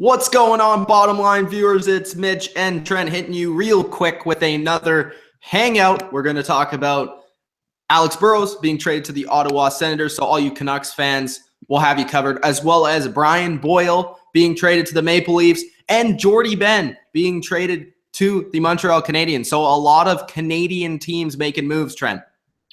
What's going on, bottom line viewers? It's Mitch and Trent hitting you real quick with another hangout. We're going to talk about Alex Burrows being traded to the Ottawa Senators, so all you Canucks fans will have you covered, as well as Brian Boyle being traded to the Maple Leafs and Jordie Benn being traded to the Montreal Canadiens. So a lot of Canadian teams making moves, Trent.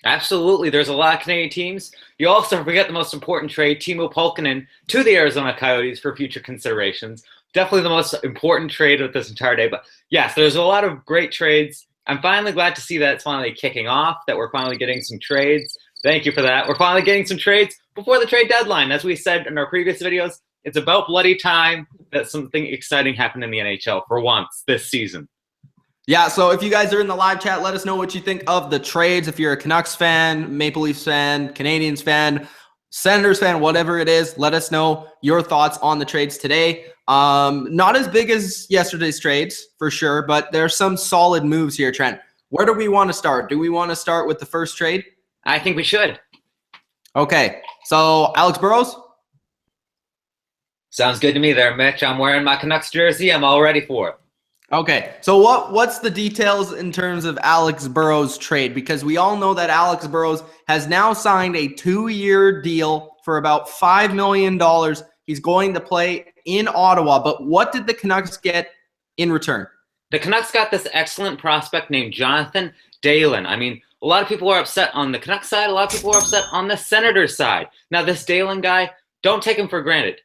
Absolutely. There's a lot of Canadian teams. You also forget the most important trade, Timo Pulkkinen to the Arizona Coyotes for future considerations. Definitely the most important trade of this entire day. But yes, there's a lot of great trades. I'm finally glad to see that it's finally kicking off, that we're finally getting some trades. Thank you for that. We're finally getting some trades before the trade deadline. As we said in our previous videos, it's about bloody time that something exciting happened in the NHL for once this season. Yeah, so if you guys are in the live chat, let us know what you think of the trades. If you're a Canucks fan, Maple Leafs fan, Canadiens fan, Senators fan, whatever it is, let us know your thoughts on the trades today. Not as big as yesterday's trades, for sure, but there's some solid moves here, Trent. Where do we want to start? Do we want to start with the first trade? I think we should. Okay, so Alex Burrows? Sounds good to me there, Mitch. I'm wearing my Canucks jersey. I'm all ready for it. Okay, so what's the details in terms of Alex Burrows' trade? Because we all know that Alex Burrows has now signed a 2-year deal for about $5 million. He's going to play in Ottawa, but what did the Canucks get in return? The Canucks got this excellent prospect named Jonathan Dahlen. I mean, a lot of people are upset on the Canucks side. A lot of people are upset on the Senators side. Now, this Dahlen guy, don't take him for granted.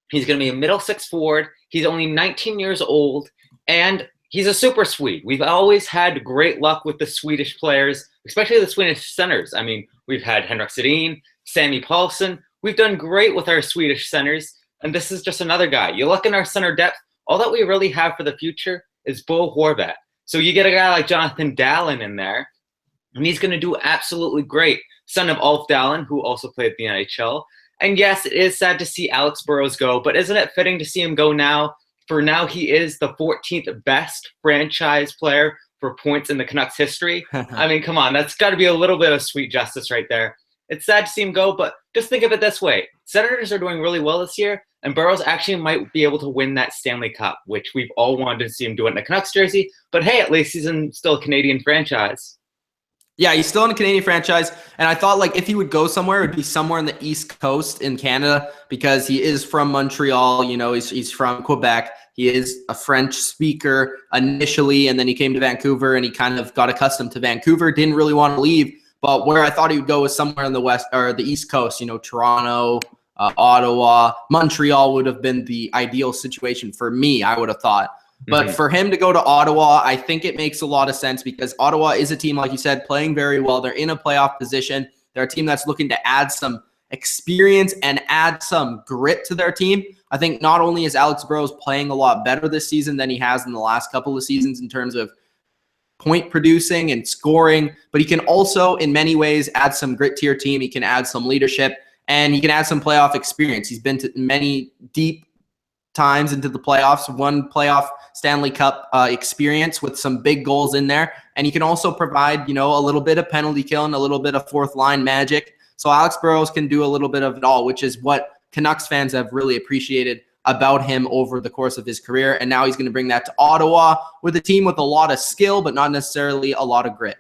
He's going to be a middle six forward. He's only 19 years old. And he's a super Swede. We've always had great luck with the Swedish players, especially the Swedish centers. I mean, we've had Henrik Sedin, Sammy Paulson. We've done great with our Swedish centers, and this is just another guy. You look in our center depth, all that we really have for the future is Bo Horvat. So you get a guy like Jonathan Dahlen in there, and he's going to do absolutely great. Son of Ulf Dahlen, who also played the NHL. And yes, it is sad to see Alex Burrows go, but isn't it fitting to see him go now? For now, he is the 14th best franchise player for points in the Canucks history. I mean, come on, that's got to be a little bit of sweet justice right there. It's sad to see him go, but just think of it this way. Senators are doing really well this year, and Burrows actually might be able to win that Stanley Cup, which we've all wanted to see him do it in a Canucks jersey. But hey, at least he's in still a Canadian franchise. Yeah, he's still in a Canadian franchise, and I thought, like, if he would go somewhere, it would be somewhere in the East Coast in Canada, because he is from Montreal. You know, he's from Quebec. He is a French speaker initially, and then he came to Vancouver, and he kind of got accustomed to Vancouver. Didn't really want to leave, but where I thought he would go was somewhere in the West or the East Coast. You know, Toronto, Ottawa, Montreal would have been the ideal situation for me, I would have thought. But for him to go to Ottawa, I think it makes a lot of sense, because Ottawa is a team, like you said, playing very well. They're in a playoff position. They're a team that's looking to add some experience and add some grit to their team. I think not only is Alex Burrows playing a lot better this season than he has in the last couple of seasons in terms of point producing and scoring, but he can also, in many ways, add some grit to your team. He can add some leadership, and he can add some playoff experience. He's been to many deep times into the playoffs, one playoff Stanley Cup experience with some big goals in there. And he can also provide, you know, a little bit of penalty killing, a little bit of fourth line magic. So Alex Burrows can do a little bit of it all, which is what Canucks fans have really appreciated about him over the course of his career. And now he's going to bring that to Ottawa with a team with a lot of skill, but not necessarily a lot of grit.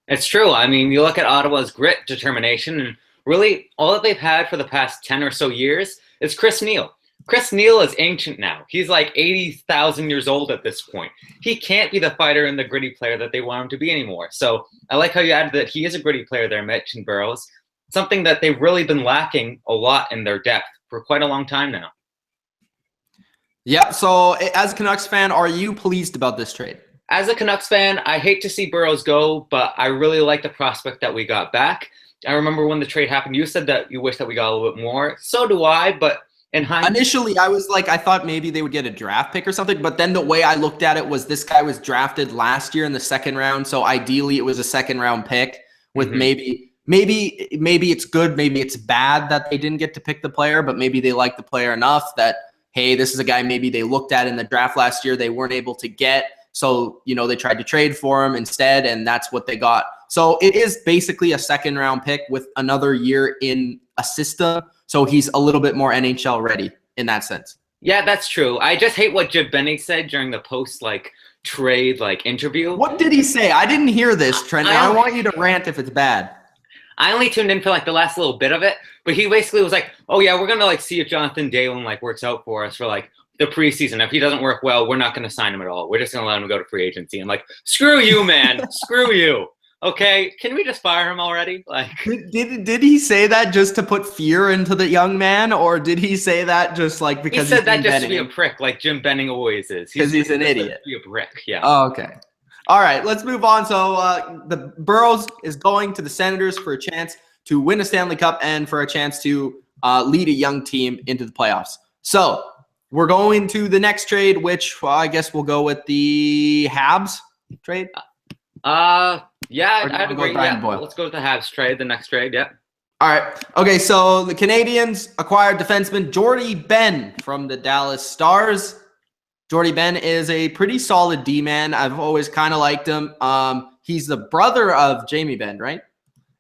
It's true. I mean, you look at Ottawa's grit, determination, and really all that they've had for the past 10 or so years is Chris Neil. Chris Neil is ancient now. He's like 80,000 years old at this point. He can't be the fighter and the gritty player that they want him to be anymore. So I like how you added that he is a gritty player there, Mitch and Burrows. Something that they've really been lacking a lot in their depth for quite a long time now. Yeah, so as a Canucks fan, are you pleased about this trade? As a Canucks fan, I hate to see Burrows go, but I really like the prospect that we got back. I remember when the trade happened, you said that you wish that we got a little bit more. So do I, but initially, I was like, I thought maybe they would get a draft pick or something, but then the way I looked at it was this guy was drafted last year in the second round, so ideally it was a second-round pick with maybe it's good, maybe it's bad that they didn't get to pick the player, but maybe they like the player enough that, hey, this is a guy maybe they looked at in the draft last year they weren't able to get, so, you know, they tried to trade for him instead, and that's what they got. So it is basically a second-round pick with another year in a system, so he's a little bit more NHL ready in that sense. Yeah, that's true. I just hate what Jordie Benn said during the post trade interview. What did he say? I didn't hear this, Trent. I want you to rant if it's bad. I only tuned in for the last little bit of it, but he basically was like, "Oh yeah, we're gonna see if Jonathan Dahlen works out for us for the preseason. If he doesn't work well, we're not gonna sign him at all. We're just gonna let him go to free agency." I'm like, "Screw you, man. Screw you. Okay, can we just fire him already?" Did he say that just to put fear into the young man, or did he say that just because he said that just to be a prick, like Jordie Benn always is? Because he's an idiot. Be a prick, yeah. Oh, okay. All right, let's move on. So the Burrows is going to the Senators for a chance to win a Stanley Cup and for a chance to lead a young team into the playoffs. So we're going to the next trade, which I guess we'll go with the Habs trade. Yeah, I'd agree. Yeah. Let's go with the Habs trade, the next trade, yeah. All right. Okay, so the Canadiens acquired defenseman Jordie Benn from the Dallas Stars. Jordie Benn is a pretty solid D-man. I've always kind of liked him. He's the brother of Jamie Benn, right?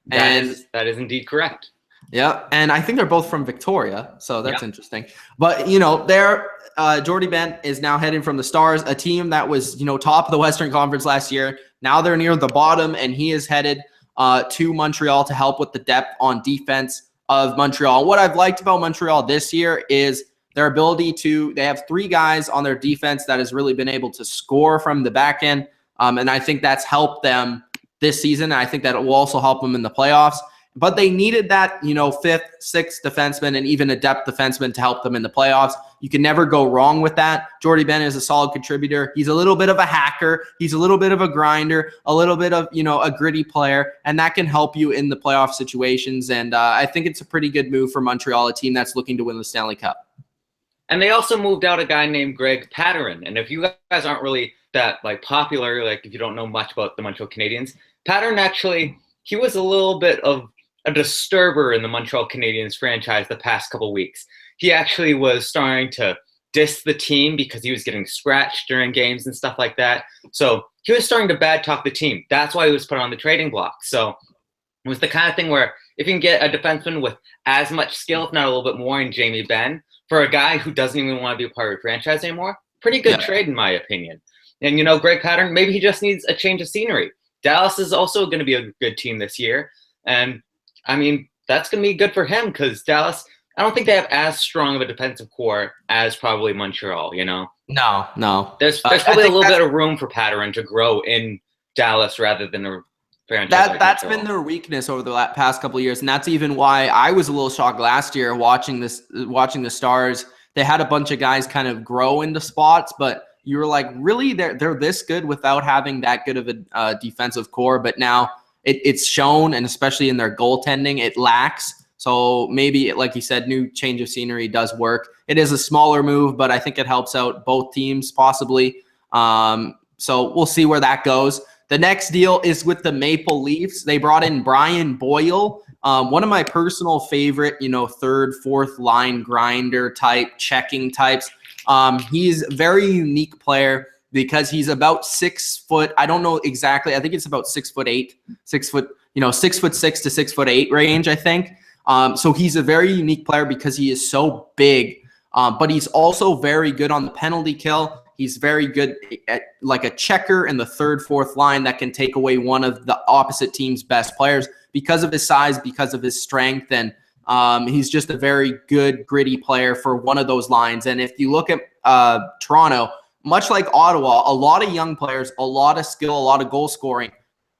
That is indeed correct. Yeah, and I think they're both from Victoria, so that's interesting. But, Jordie Benn is now heading from the Stars, a team that was, top of the Western Conference last year. Now they're near the bottom, and he is headed to Montreal to help with the depth on defense of Montreal. What I've liked about Montreal this year is their ability they have 3 guys on their defense that has really been able to score from the back end. And I think that's helped them this season. And I think that it will also help them in the playoffs. But they needed that, 5th, 6th defenseman and even a depth defenseman to help them in the playoffs. You can never go wrong with that. Jordie Benn is a solid contributor. He's a little bit of a hacker. He's a little bit of a grinder, a little bit of, a gritty player, and that can help you in the playoff situations. And I think it's a pretty good move for Montreal, a team that's looking to win the Stanley Cup. And they also moved out a guy named Greg Pateryn. And if you guys aren't really that popular, if you don't know much about the Montreal Canadiens, Pateryn actually, he was a little bit of a disturber in the Montreal Canadiens franchise the past couple weeks. He actually was starting to diss the team because he was getting scratched during games and stuff like that. So he was starting to bad talk the team. That's why he was put on the trading block. So it was the kind of thing where if you can get a defenseman with as much skill, if not a little bit more, in Jamie Benn, for a guy who doesn't even want to be a part of the franchise anymore, pretty good trade in my opinion. And, Greg Pateryn, maybe he just needs a change of scenery. Dallas is also going to be a good team this year. And that's going to be good for him because Dallas, I don't think they have as strong of a defensive core as probably Montreal, No. There's probably a little bit of room for Pateryn to grow in Dallas rather than a franchise. That's been their weakness over the past couple of years, and that's even why I was a little shocked last year watching the Stars. They had a bunch of guys kind of grow into spots, but you were like, really, they're this good without having that good of a defensive core. But now it's shown, and especially in their goaltending, it lacks. So maybe, like you said, new change of scenery does work. It is a smaller move, but I think it helps out both teams possibly. So we'll see where that goes. The next deal is with the Maple Leafs. They brought in Brian Boyle, one of my personal favorite, third, fourth line grinder type, checking types. He's a very unique player because he's about 6 foot. I don't know exactly. I think it's about 6'8", 6'6" to 6'8" range, I think. So he's a very unique player because he is so big, but he's also very good on the penalty kill. He's very good at a checker in the third, fourth line that can take away one of the opposite team's best players because of his size, because of his strength. And he's just a very good, gritty player for one of those lines. And if you look at Toronto, much like Ottawa, a lot of young players, a lot of skill, a lot of goal scoring,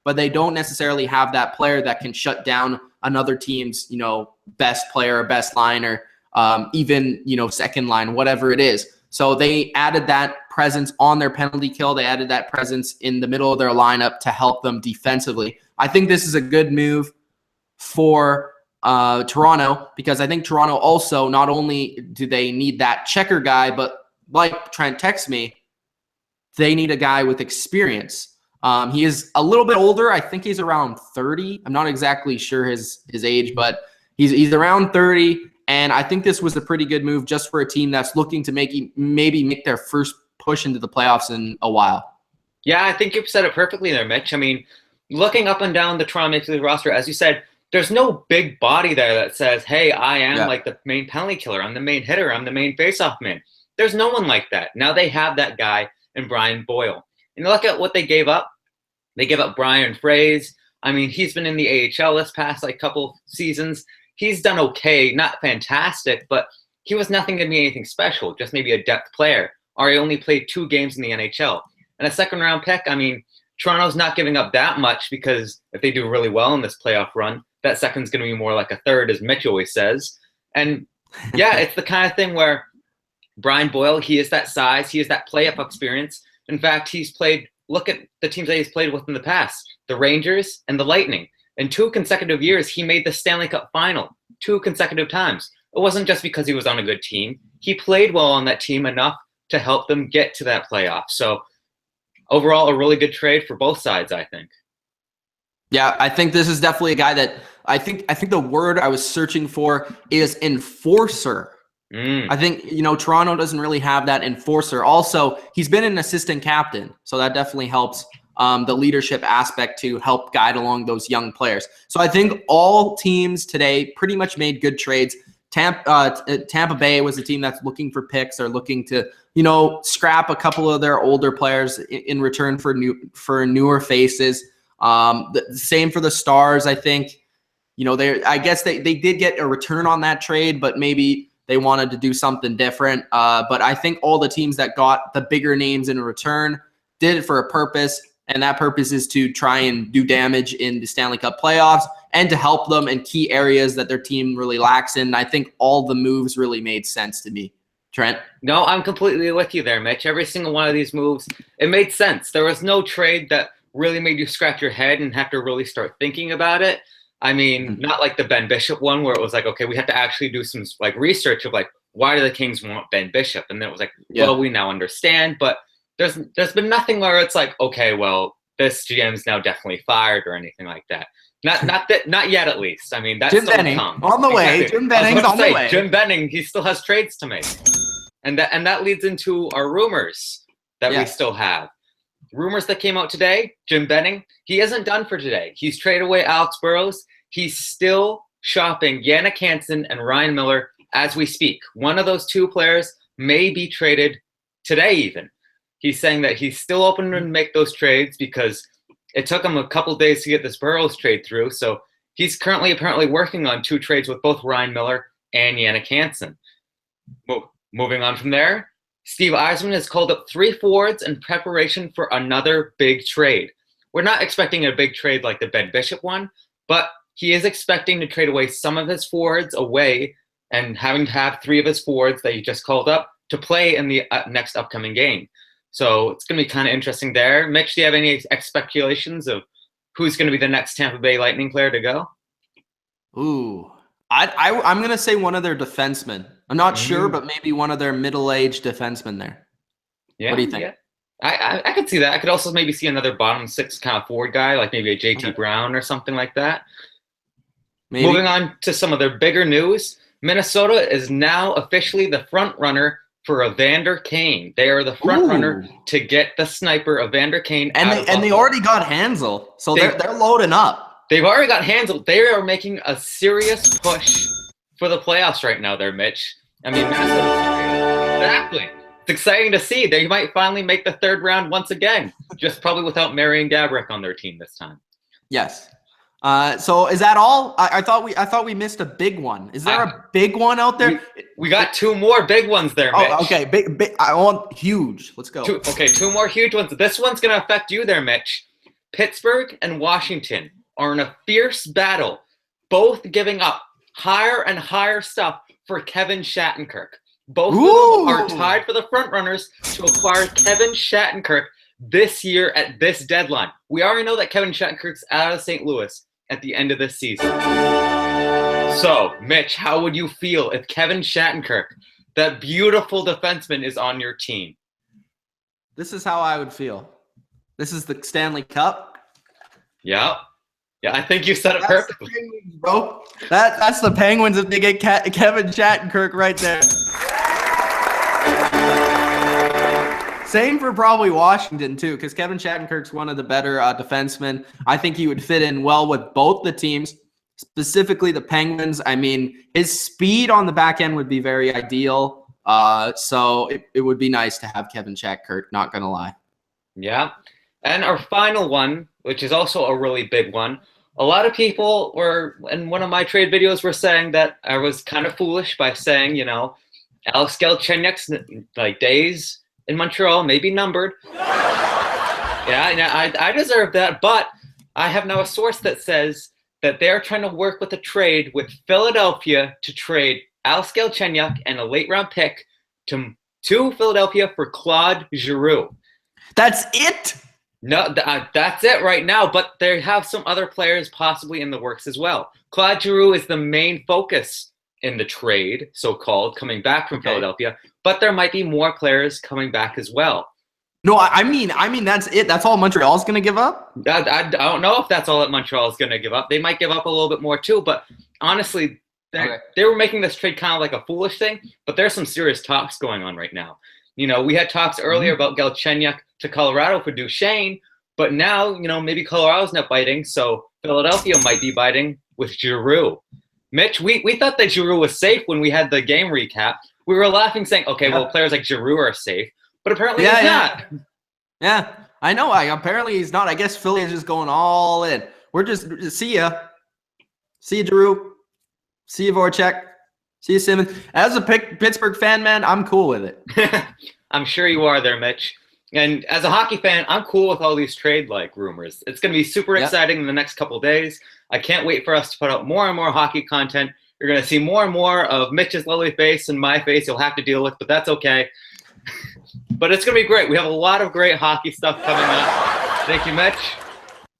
but they don't necessarily have that player that can shut down another team's, best player, best liner, even, second line, whatever it is. So they added that presence on their penalty kill. They added that presence in the middle of their lineup to help them defensively. I think this is a good move for Toronto because I think Toronto also, not only do they need that checker guy, but like Trent texts me, they need a guy with experience. He is a little bit older. I think he's around 30. I'm not exactly sure his age, but he's around 30. And I think this was a pretty good move just for a team that's looking to maybe make their first push into the playoffs in a while. Yeah, I think you've said it perfectly there, Mitch. Looking up and down the Toronto Maple Leafs roster, as you said, there's no big body there that says, hey, I am the main penalty killer. I'm the main hitter. I'm the main faceoff man. There's no one like that. Now they have that guy in Brian Boyle. And look at what they gave up. They gave up Byron Froese. I mean, he's been in the AHL this past couple seasons. He's done okay, not fantastic, but he was nothing to be anything special, just maybe a depth player. Or he only played 2 games in the NHL. And a second-round pick, I mean, Toronto's not giving up that much because if they do really well in this playoff run, that second's going to be more like a third, as Mitch always says. And, yeah, it's the kind of thing where Brian Boyle, he is that size. He is that playoff experience. In fact, he's played – look at the teams that he's played with in the past, the Rangers and the Lightning. In 2 consecutive years, he made the Stanley Cup final 2 consecutive times. It wasn't just because he was on a good team. He played well on that team enough to help them get to that playoff. So overall, a really good trade for both sides, I think. Yeah, I think this is definitely a guy that I think the word I was searching for is enforcer. I think, Toronto doesn't really have that enforcer. Also, he's been an assistant captain, so that definitely helps the leadership aspect to help guide along those young players. So I think all teams today pretty much made good trades. Tampa Bay was a team that's looking for picks or looking to, scrap a couple of their older players in return for newer faces. The same for the Stars, I think. I guess they did get a return on that trade, but maybe they wanted to do something different. But I think all the teams that got the bigger names in return did it for a purpose, and that purpose is to try and do damage in the Stanley Cup playoffs and to help them in key areas that their team really lacks in. I think all the moves really made sense to me. Trent? No, I'm completely with you there, Mitch. Every single one of these moves, it made sense. There was no trade that really made you scratch your head and have to really start thinking about it. I mean, not like the Ben Bishop one where it was like, okay, we have to actually do some research of why do the Kings want Ben Bishop? And then it was like, well, we now understand. But there's been nothing where it's like, okay, well, this GM's now definitely fired or anything like that. Not yet, at least. I mean, that's Jim still Benning come. on the way. Exactly. Jim Benning's on the way. Jim Benning, he still has trades to make, and that leads into our rumors that we still have. Rumors that came out today, Jim Benning, he isn't done for today. He's traded away Alex Burrows. He's still shopping Jannik Hansen and Ryan Miller as we speak. One of those 2 players may be traded today even. He's saying that he's still open to make those trades because it took him a couple days to get this Burrows trade through. So he's currently apparently working on 2 trades with both Ryan Miller and Jannik Hansen. Moving on from there, Steve Yzerman has called up 3 forwards in preparation for another big trade. We're not expecting a big trade like the Ben Bishop one, but he is expecting to trade away some of his forwards away and having to have 3 of his forwards that he just called up to play in the next upcoming game. So it's going to be kind of interesting there. Mitch, do you have any speculations of who's going to be the next Tampa Bay Lightning player to go? Ooh, I'm going to say one of their defensemen. I'm not sure, but maybe one of their middle-aged defensemen there. Yeah, what do you think? Yeah. I could see that. I could also maybe see another bottom 6 kind of forward guy, like maybe a JT Brown or something like that. Maybe. Moving on to some of their bigger news, Minnesota is now officially the front runner for Evander Kane. They are the front runner to get the sniper Evander Kane. And they already got Hansel, so they're loading up. They've already got Hansel. They are making a serious push for the playoffs right now there, Mitch. I mean, Minnesota. Exactly. It's exciting to see. They might finally make the 3rd round once again, just probably without Marian Gaborik on their team this time. Yes. So is that all? I thought we missed a big one. Is there a big one out there? We got 2 more big ones there, Mitch. Oh, okay. Big. I want huge. Let's go. 2 more huge ones. This one's going to affect you there, Mitch. Pittsburgh and Washington are in a fierce battle, both giving up higher and higher stuff for Kevin Shattenkirk. Both of them are tied for the front runners to acquire Kevin Shattenkirk this year at this deadline. We already know that Kevin Shattenkirk's out of St. Louis at the end of this season. So, Mitch, how would you feel if Kevin Shattenkirk, that beautiful defenseman, is on your team? This is how I would feel. This is the Stanley Cup. Yeah. Yeah, I think you said it perfectly. Penguins, bro. That's the Penguins if they get Kevin Shattenkirk right there. Same for probably Washington, too, because Kevin Shattenkirk's one of the better defensemen. I think he would fit in well with both the teams, specifically the Penguins. I mean, his speed on the back end would be very ideal. So it would be nice to have Kevin Kurt, not going to lie. Yeah. And our final one, which is also a really big one. A lot of people were, in one of my trade videos, were saying that I was kind of foolish by saying, you know, Alex Galchenyuk's like days in Montreal may be numbered. Yeah, I deserve that, but I have now a source that says that they're trying to work with a trade with Philadelphia to trade Alex Galchenyuk and a late-round pick to Philadelphia for Claude Giroux. That's it? No, that's it right now, but they have some other players possibly in the works as well. Claude Giroux is the main focus in the trade, so-called, coming back from Philadelphia, but there might be more players coming back as well. No, I mean that's it. That's all Montreal's going to give up? I don't know if that's all that Montreal is going to give up. They might give up a little bit more too, but honestly, they were making this trade kind of like a foolish thing, but there's some serious talks going on right now. You know, we had talks earlier about Galchenyuk to Colorado for Duchesne, but now, you know, maybe Colorado's not biting, so Philadelphia might be biting with Giroux. Mitch, we thought that Giroux was safe when we had the game recap. We were laughing saying, okay, well, players like Giroux are safe, but apparently he's not. Yeah, I know. Apparently he's not. I guess Philly is just going all in. We're just see ya. See ya, Giroux. See ya, Voracek. See ya, Simmons. As a Pittsburgh fan, man, I'm cool with it. I'm sure you are there, Mitch. And as a hockey fan, I'm cool with all these trade-like rumors. It's going to be super exciting in the next couple of days. I can't wait for us to put out more and more hockey content. You're going to see more and more of Mitch's lovely face and my face you'll have to deal with, but that's okay. But it's going to be great. We have a lot of great hockey stuff coming up. Thank you, Mitch.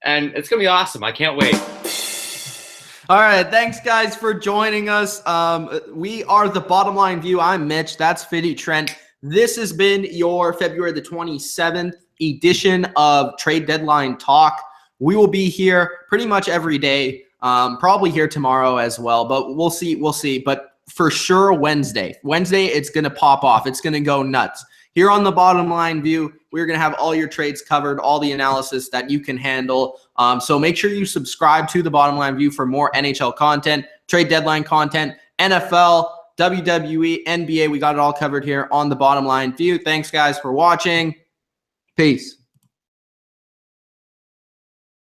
And it's going to be awesome. I can't wait. All right. Thanks, guys, for joining us. We are The Bottom Line View. I'm Mitch. That's Fiddy Trent. This has been your February the 27th edition of Trade Deadline Talk. We will be here pretty much every day, probably here tomorrow as well, but we'll see. We'll see. But for sure, Wednesday, it's going to pop off. It's going to go nuts. Here on The Bottom Line View, we're going to have all your trades covered, all the analysis that you can handle. So make sure you subscribe to The Bottom Line View for more NHL content, trade deadline content, NFL, WWE, NBA. We got it all covered here on The Bottom Line View. Thanks, guys, for watching. Peace.